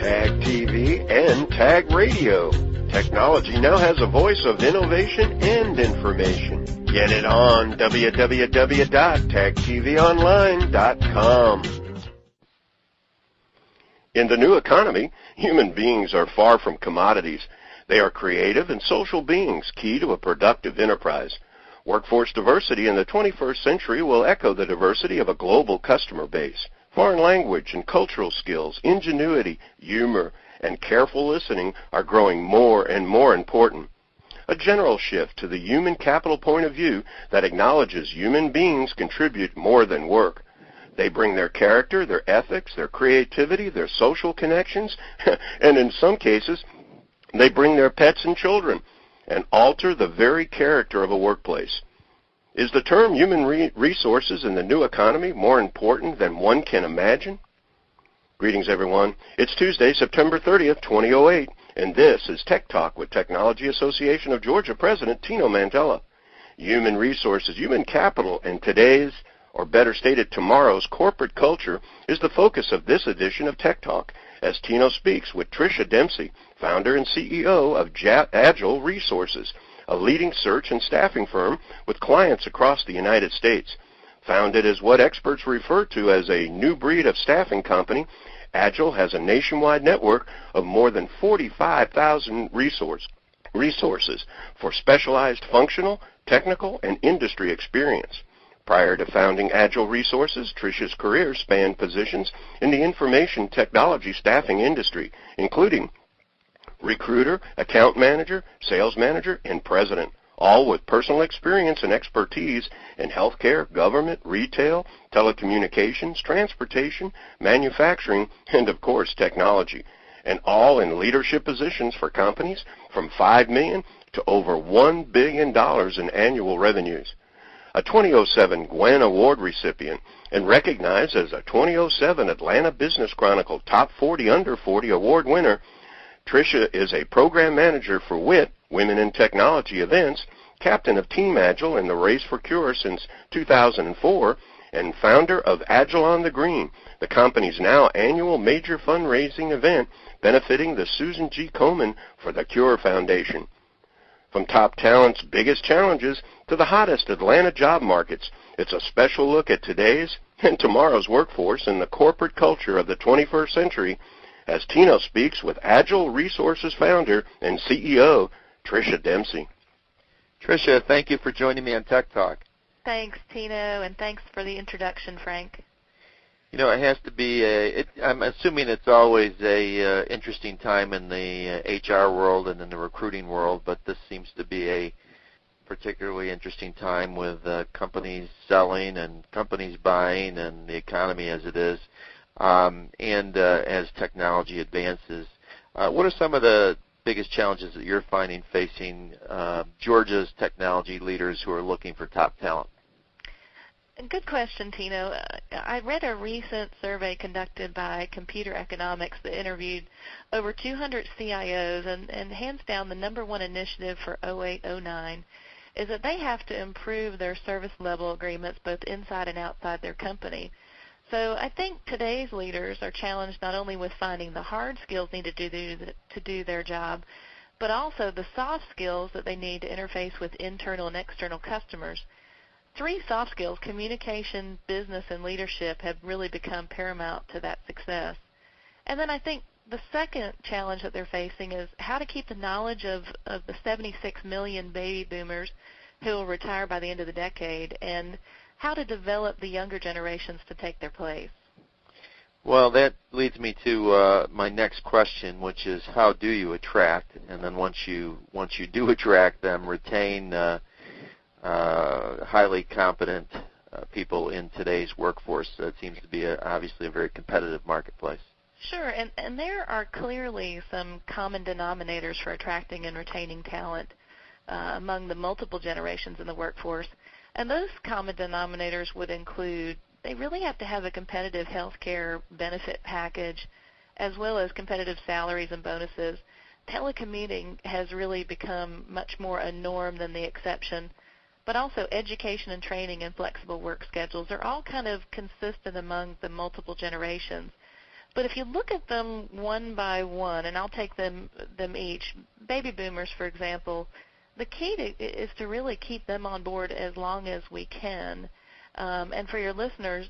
Tag TV, and Tag Radio. Technology now has a voice of innovation and information. Get it on www.tagtvonline.com. In the new economy, human beings are far from commodities. They are creative and social beings, key to a productive enterprise. Workforce diversity in the 21st century will echo the diversity of a global customer base. Foreign language and cultural skills, ingenuity, humor, and careful listening are growing more and more important. A general shift to the human capital point of view that acknowledges human beings contribute more than work. They bring their character, their ethics, their creativity, their social connections, and in some cases, they bring their pets and children and alter the very character of a workplace. Is the term human resources in the new economy more important than one can imagine? Greetings, everyone. It's Tuesday, September 30th, 2008, and this is Tech Talk with Technology Association of Georgia President Tino Mantella. Human resources, human capital, and today's, or better stated, tomorrow's corporate culture is the focus of this edition of Tech Talk, as Tino speaks with Tricia Dempsey, founder and CEO of Agile Resources, a leading search and staffing firm with clients across the United States. Founded as what experts refer to as a new breed of staffing company, Agile has a nationwide network of more than 45,000 resources for specialized functional, technical, and industry experience. Prior to founding Agile Resources, Tricia's career spanned positions in the information technology staffing industry, including recruiter, account manager, sales manager, and president, all with personal experience and expertise in healthcare, government, retail, telecommunications, transportation, manufacturing, and, of course, technology, and all in leadership positions for companies from $5 million to over $1 billion in annual revenues. A 2007 Gwen Award recipient and recognized as a 2007 Atlanta Business Chronicle Top 40 Under 40 Award winner, Tricia is a program manager for WIT, Women in Technology events, captain of Team Agile in the Race for Cure since 2004, and founder of Agile on the Green, the company's now annual major fundraising event benefiting the Susan G. Komen for the Cure Foundation. From top talent's biggest challenges to the hottest Atlanta job markets, it's a special look at today's and tomorrow's workforce and the corporate culture of the 21st century, as Tino speaks with Agile Resources founder and CEO, Tricia Dempsey. Tricia, thank you for joining me on Tech Talk. Thanks, Tino, and thanks for the introduction, Frank. You know, it has to be I'm assuming it's always a interesting time in the HR world and in the recruiting world, but this seems to be a particularly interesting time with companies selling and companies buying and the economy as it is. And as technology advances. What are some of the biggest challenges that you're finding facing Georgia's technology leaders who are looking for top talent? Good question, Tino. I read a recent survey conducted by Computer Economics that interviewed over 200 CIOs, and hands down the number one initiative for 08-09 is that they have to improve their service level agreements both inside and outside their company. So I think today's leaders are challenged not only with finding the hard skills needed to do their job, but also the soft skills that they need to interface with internal and external customers. 3 soft skills, communication, business, and leadership, have really become paramount to that success. And then I think the second challenge that they're facing is how to keep the knowledge of the 76 million baby boomers who will retire by the end of the decade, and how to develop the younger generations to take their place. Well, that leads me to my next question, which is how do you attract, and then once you do attract them, retain highly competent people in today's workforce? That seems to be obviously a very competitive marketplace. Sure, and there are clearly some common denominators for attracting and retaining talent among the multiple generations in the workforce. And those common denominators would include they really have to have a competitive health care benefit package as well as competitive salaries and bonuses. Telecommuting has really become much more a norm than the exception, but also education and training and flexible work schedules are all kind of consistent among the multiple generations. But if you look at them one by one, and I'll take them each, baby boomers, for example, the key is to really keep them on board as long as we can. And for your listeners,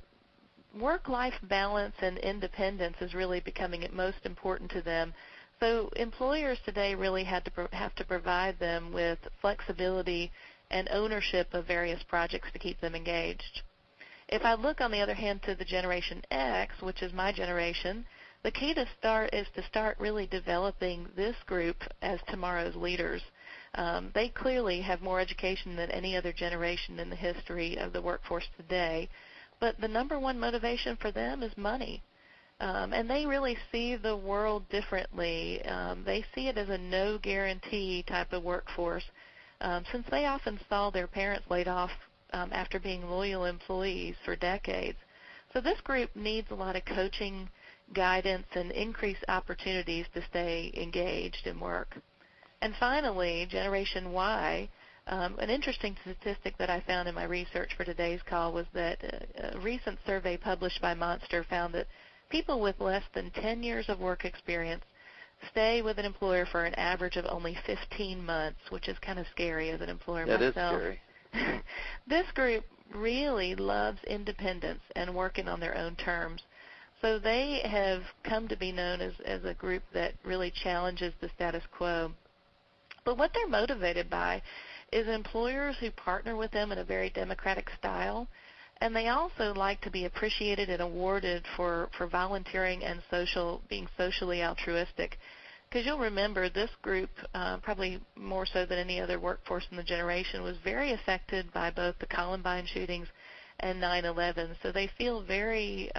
work-life balance and independence is really becoming most important to them. So employers today really have to provide them with flexibility and ownership of various projects to keep them engaged. If I look, on the other hand, to the Generation X, which is my generation, the key is to start really developing this group as tomorrow's leaders. They clearly have more education than any other generation in the history of the workforce today, but the number one motivation for them is money. And they really see the world differently. They see it as a no guarantee type of workforce, since they often saw their parents laid off after being loyal employees for decades. So this group needs a lot of coaching, guidance, and increased opportunities to stay engaged in work. And finally, Generation Y, an interesting statistic that I found in my research for today's call was that a recent survey published by Monster found that people with less than 10 years of work experience stay with an employer for an average of only 15 months, which is kind of scary as an employer myself. That is scary. This group really loves independence and working on their own terms. So they have come to be known as a group that really challenges the status quo. But what they're motivated by is employers who partner with them in a very democratic style, and they also like to be appreciated and awarded for volunteering and being socially altruistic. Because you'll remember this group, probably more so than any other workforce in the generation, was very affected by both the Columbine shootings and 9/11. So they feel very,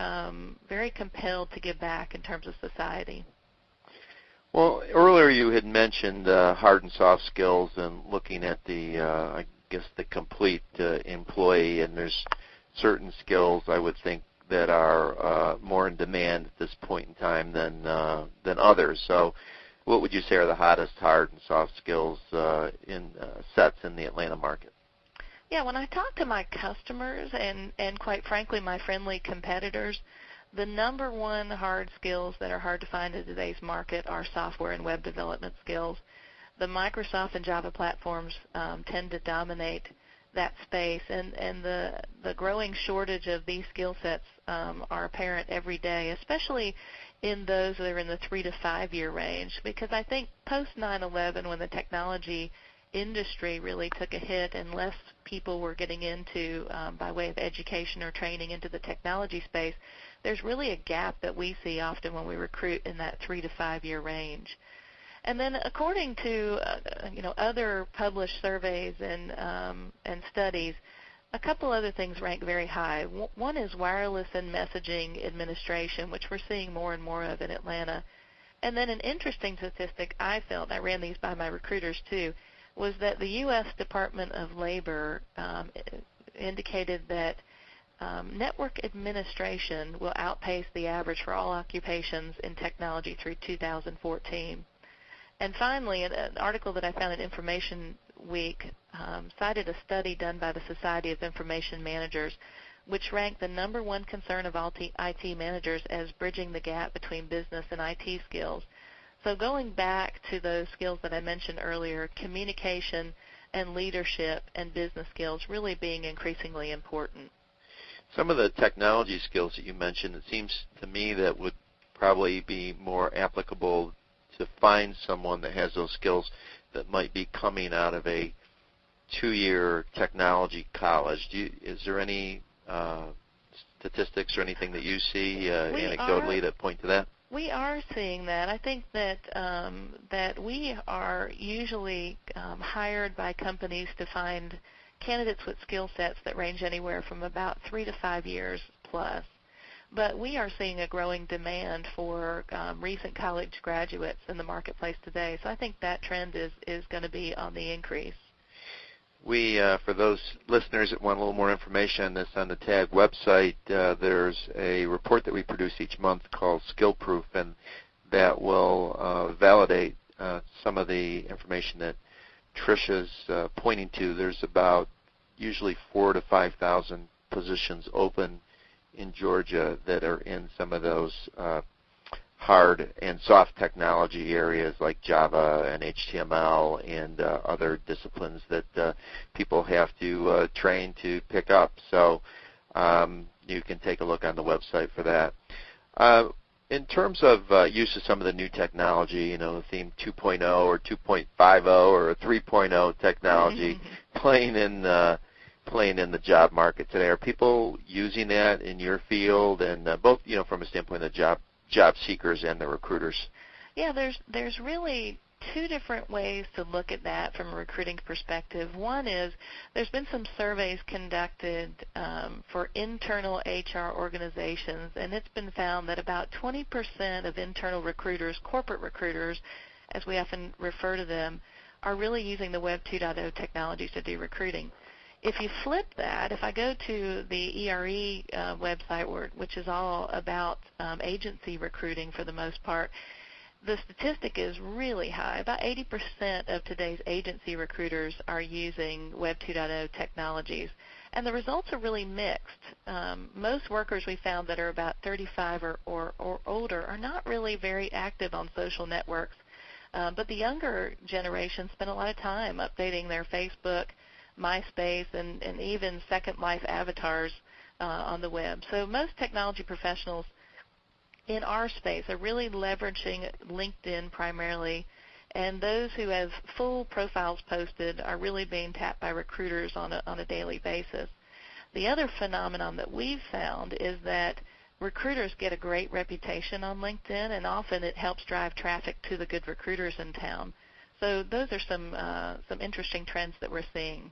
very compelled to give back in terms of society. Well, earlier you had mentioned hard and soft skills and looking at I guess the complete employee, and there's certain skills I would think that are more in demand at this point in time than others. So what would you say are the hottest hard and soft skills sets in the Atlanta market? Yeah, when I talk to my customers and quite frankly my friendly competitors, the number one hard skills that are hard to find in today's market are software and web development skills. The Microsoft and Java platforms tend to dominate that space, and the growing shortage of these skill sets are apparent every day, especially in those that are in the 3 to 5 year range, because I think post 9/11, when the technology industry really took a hit and less people were getting into, by way of education or training, into the technology space, there's really a gap that we see often when we recruit in that 3 to 5 year range. And then, according to other published surveys and studies, a couple other things rank very high. One is wireless and messaging administration, which we're seeing more and more of in Atlanta. And then an interesting statistic I felt, and I ran these by my recruiters too, was that the U.S. Department of Labor indicated that network administration will outpace the average for all occupations in technology through 2014. And finally, an article that I found in Information Week cited a study done by the Society of Information Managers, which ranked the number one concern of all IT managers as bridging the gap between business and IT skills. So going back to those skills that I mentioned earlier, communication and leadership and business skills really being increasingly important. Some of the technology skills that you mentioned, it seems to me that would probably be more applicable to find someone that has those skills that might be coming out of a 2-year technology college. Is there any statistics or anything that you see anecdotally that point to that? We are seeing that. I think that that we are usually hired by companies to find candidates with skill sets that range anywhere from about 3 to 5 years plus. But we are seeing a growing demand for recent college graduates in the marketplace today. So I think that trend is going to be on the increase. We, for those listeners that want a little more information on this, on the TAG website, there's a report that we produce each month called Skill Proof, and that will validate some of the information that Tricia's pointing to. There's about usually 4,000 to 5,000 positions open in Georgia that are in some of those hard and soft technology areas like Java and HTML and other disciplines that people have to train to pick up. So you can take a look on the website for that. In terms of use of some of the new technology, Theme 2.0 or 2.50 or 3.0 technology playing in the job market today, are people using that in your field, and both from a standpoint of the job seekers and the recruiters? Yeah, there's really two different ways to look at that from a recruiting perspective. One is there's been some surveys conducted for internal HR organizations, and it's been found that about 20% of internal recruiters, corporate recruiters, as we often refer to them, are really using the Web 2.0 technologies to do recruiting. If you flip that, if I go to the ERE website, which is all about agency recruiting for the most part, the statistic is really high. About 80% of today's agency recruiters are using Web 2.0 technologies, and the results are really mixed. Most workers we found that are about 35 or older are not really very active on social networks, but the younger generation spend a lot of time updating their Facebook, MySpace, and even Second Life avatars on the web. So most technology professionals in our space are really leveraging LinkedIn primarily, and those who have full profiles posted are really being tapped by recruiters on a daily basis. The other phenomenon that we've found is that recruiters get a great reputation on LinkedIn, and often it helps drive traffic to the good recruiters in town. So those are some interesting trends that we're seeing.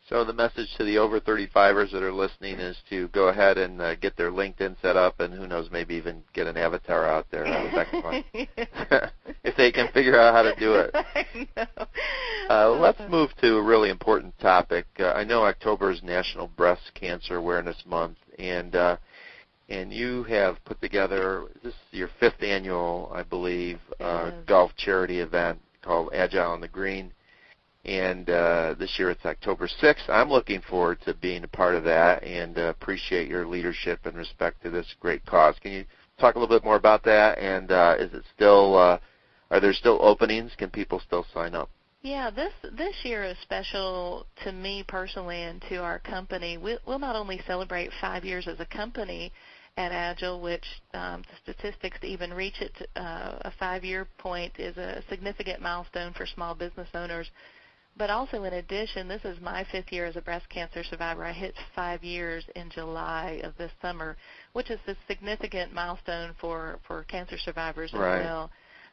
So the message to the over 35ers that are listening is to go ahead and get their LinkedIn set up, and who knows, maybe even get an avatar out there if they can figure out how to do it. I know. Let's move to a really important topic. I know October is National Breast Cancer Awareness Month, and you have put together, this is your 5th annual, I believe, golf charity event called Agile on the Green. And this year it's October 6th. I'm looking forward to being a part of that and appreciate your leadership in respect to this great cause. Can you talk a little bit more about that? And is it still, are there still openings? Can people still sign up? Yeah, this year is special to me personally and to our company. We'll not only celebrate 5 years as a company at Agile, which the statistics to even reach it a 5-year point is a significant milestone for small business owners. But also, in addition, this is my 5th year as a breast cancer survivor. I hit 5 years in July of this summer, which is a significant milestone for cancer survivors as well.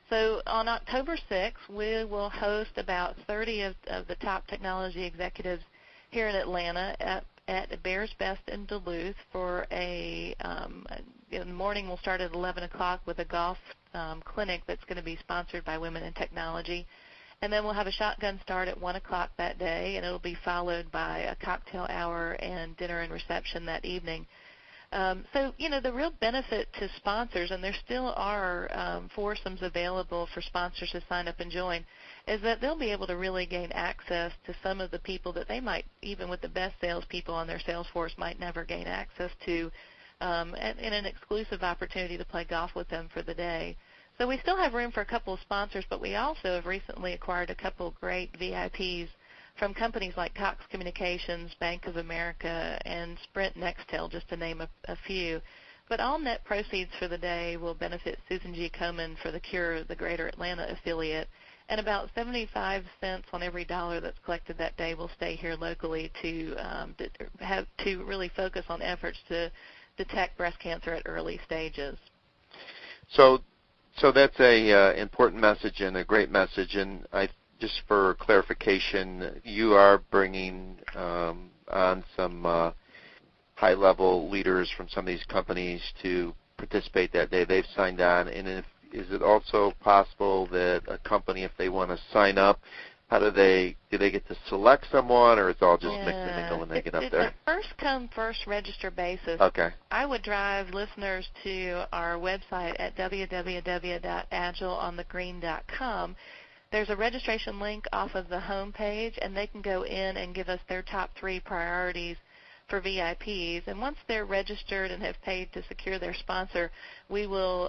So on October 6th, we will host about 30 of the top technology executives here in Atlanta at Bears Best in Duluth for in the morning. We'll start at 11 o'clock with a golf clinic that's going to be sponsored by Women in Technology. And then we'll have a shotgun start at 1 o'clock that day, and it'll be followed by a cocktail hour and dinner and reception that evening. So, the real benefit to sponsors, and there still are foursomes available for sponsors to sign up and join, is that they'll be able to really gain access to some of the people that they might, even with the best salespeople on their sales force, might never gain access to, and an exclusive opportunity to play golf with them for the day. So we still have room for a couple of sponsors, but we also have recently acquired a couple of great VIPs from companies like Cox Communications, Bank of America, and Sprint Nextel, just to name a few. But all net proceeds for the day will benefit Susan G. Komen for the Cure, the Greater Atlanta affiliate, and about 75 cents on every dollar that's collected that day will stay here locally to really focus on efforts to detect breast cancer at early stages. So that's a important message and a great message. And just for clarification, you are bringing on some high-level leaders from some of these companies to participate that day. They've signed on. And is it also possible that a company, if they want to sign up, do they get to select someone, or it's all just mix and mingle when they get up there? It's a first-come, first-register basis. Okay. I would drive listeners to our website at www.agileonthegreen.com. There's a registration link off of the home page, and they can go in and give us their top 3 priorities for VIPs. And once they're registered and have paid to secure their sponsor, we will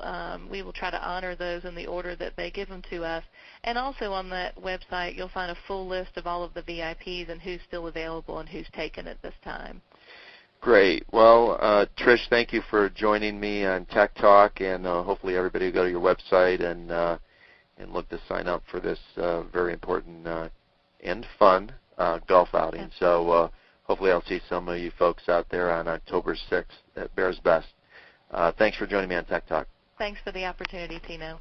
try to honor those in the order that they give them to us. And also on that website, you'll find a full list of all of the VIPs and who's still available and who's taken at this time. Great. Well, Trish, thank you for joining me on Tech Talk, and hopefully everybody will go to your website and look to sign up for this very important and fun golf outing. So hopefully I'll see some of you folks out there on October 6th at Bears Best. Thanks for joining me on Tech Talk. Thanks for the opportunity, Tino.